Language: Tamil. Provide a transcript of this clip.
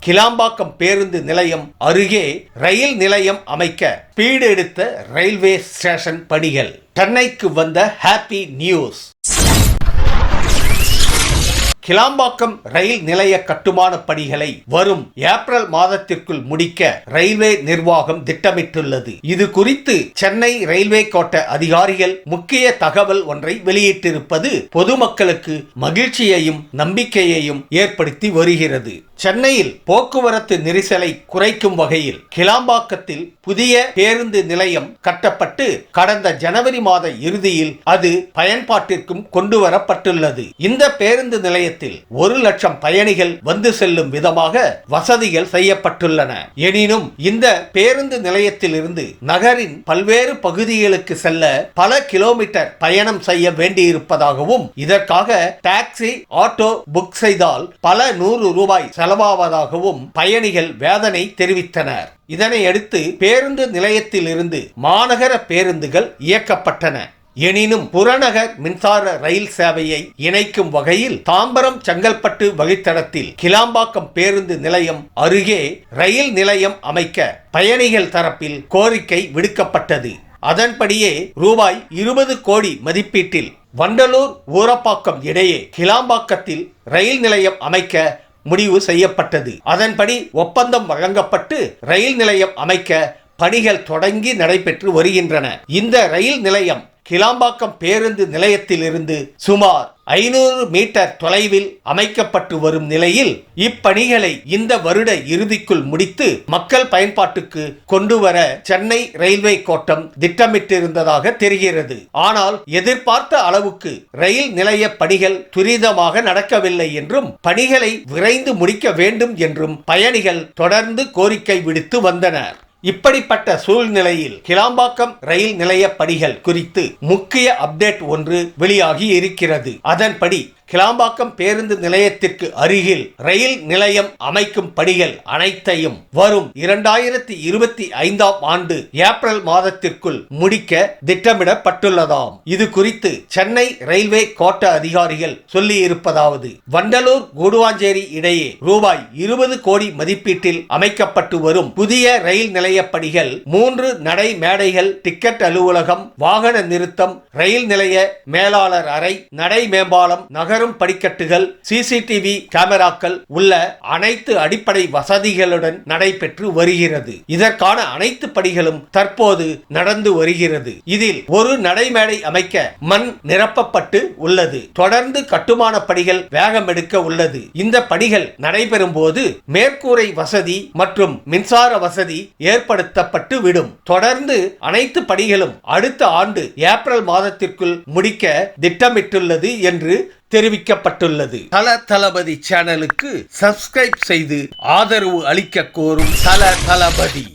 கிளாம்பாக்கம் பேருந்து நிலையம் அருகே ரயில் நிலையம் அமைக்க ஸ்பீடு எடுத்த ரயில்வே ஸ்டேஷன் பணிகள். சென்னைக்கு வந்த ஹாப்பி நியூஸ். கிளாம்பாக்கம் ரயில் நிலைய கட்டுமான பணிகளை வரும் ஏப்ரல் மாதத்திற்குள் முடிக்க ரயில்வே நிர்வாகம் திட்டமிட்டுள்ளது. இது குறித்து சென்னை ரயில்வே கோட்ட அதிகாரிகள் முக்கிய தகவல் ஒன்றை வெளியிட்டிருப்பது பொதுமக்களுக்கு மகிழ்ச்சியையும் நம்பிக்கையையும் ஏற்படுத்தி வருகிறது. சென்னையில் போக்குவரத்து நெரிசலை குறைக்கும் வகையில் கிளாம்பாக்கத்தில் புதிய பேருந்து நிலையம் கட்டப்பட்டு கடந்த ஜனவரி மாத இறுதியில் அது பயன்பாட்டிற்கும் கொண்டு வரப்பட்டுள்ளது. இந்த பேருந்து நிலையத்தில் 1,00,000 பயணிகள் வந்து செல்லும் விதமாக வசதிகள் செய்யப்பட்டுள்ளன. எனினும் இந்த பேருந்து நிலையத்தில் இருந்து நகரின் பல்வேறு பகுதிகளுக்கு செல்ல பல கிலோமீட்டர் பயணம் செய்ய வேண்டியிருப்பதாகவும் இதற்காக டாக்ஸி ஆட்டோ புக் செய்தால் பல 100 ரூபாய் செலவாவதாகவும் பயணிகள் வேதனை தெரிவித்தனர். இதனையடுத்து பேருந்து நிலையத்தில் இருந்து மாநகர பேருந்துகள் இயக்கப்பட்டன. எனினும் புறநகர் மின்சார ரயில் சேவையை இணைக்கும் வகையில் தாம்பரம் செங்கல்பட்டு வழித்தடத்தில் கிளாம்பாக்கம் பேருந்து நிலையம் அருகே ரயில் நிலையம் அமைக்க பயணிகள் தரப்பில் கோரிக்கை விடுக்கப்பட்டது. அதன்படியே ரூபாய் 20 கோடி மதிப்பீட்டில் வண்டலூர் ஊரப்பாக்கம் இடையே கிளாம்பாக்கத்தில் ரயில் நிலையம் அமைக்க முடிவு செய்யப்பட்டது. அதன்படி ஒப்பந்தம் வழங்கப்பட்டு ரயில் நிலையம் அமைக்க பணிகள் தொடங்கி நடைபெற்று வருகின்றன. இந்த ரயில் நிலையம் கிளாம்பாக்கம் பேருந்து நிலையத்திலிருந்து சுமார் 500 மீட்டர் தொலைவில் அமைக்கப்பட்டு வரும் நிலையில் இப்பணிகளை இந்த வருட இறுதிக்குள் முடித்து மக்கள் பயன்பாட்டுக்கு கொண்டு வர சென்னை ரயில்வே கோட்டம் திட்டமிட்டிருந்ததாக தெரிகிறது. ஆனால் எதிர்பார்த்த அளவுக்கு ரயில் நிலைய பணிகள் துரிதமாக நடக்கவில்லை என்றும் பணிகளை விரைந்து முடிக்க வேண்டும் என்றும் பயணிகள் தொடர்ந்து கோரிக்கை விடுத்து வந்தனர். இப்படிப்பட்ட சூழ்நிலையில் கிளாம்பாக்கம் ரயில் நிலைய பணிகள் குறித்து முக்கிய அப்டேட் ஒன்று வெளியாகி இருக்கிறது. அதன்படி கிளாம்பாக்கம் பேருந்து நிலையத்திற்கு அருகில் ரயில் நிலையம் அமைக்கும் பணிகள் அனைத்தையும் வரும் 2025 ஆண்டு ஏப்ரல் மாதத்திற்குள் முடிக்க திட்டமிடப்பட்டுள்ளதாம். இது குறித்து சென்னை ரயில்வே கோட்ட அதிகாரிகள் சொல்லி இருப்பதாவது: வண்டலூர் கூடுவாஞ்சேரி இடையே ரூபாய் 20 கோடி மதிப்பீட்டில் அமைக்கப்பட்டு வரும் புதிய ரயில் நிலைய பணிகள் 3 நடை மேடைகள், டிக்கெட் அலுவலகம், வாகன நிறுத்தம், ரயில் நிலைய மேலாளர் அறை, நடை மேம்பாலம், நகரும் படிக்கட்டுகள், சிசிடிவி கேமராக்கள் உள்ள அனைத்து அடிப்படை வசதிகளுடன் நடைபெற்று வருகிறது. இதற்கான அனைத்து பணிகளும் தற்போது நடந்து வருகிறது. இதில் ஒரு நடைமேடை அமைக்க மண் நிரப்பப்பட்டு உள்ளது. தொடர்ந்து கட்டுமான பணிகள் வேகம் எடுக்க உள்ளது. இந்த பணிகள் நடைபெறும் போது மேற்கூரை வசதி மற்றும் மின்சார வசதி ஏற்படுத்தப்பட்டு விடும். தொடர்ந்து அனைத்து பணிகளும் அடுத்த ஆண்டு ஏப்ரல் மாதத்திற்குள் முடிக்க திட்டமிட்டுள்ளது என்று தெரிவிக்கப்பட்டுள்ளது. தளபதி சேனலுக்கு சப்ஸ்கிரைப் செய்து ஆதரவு அளிக்க கோரும் தளபதி.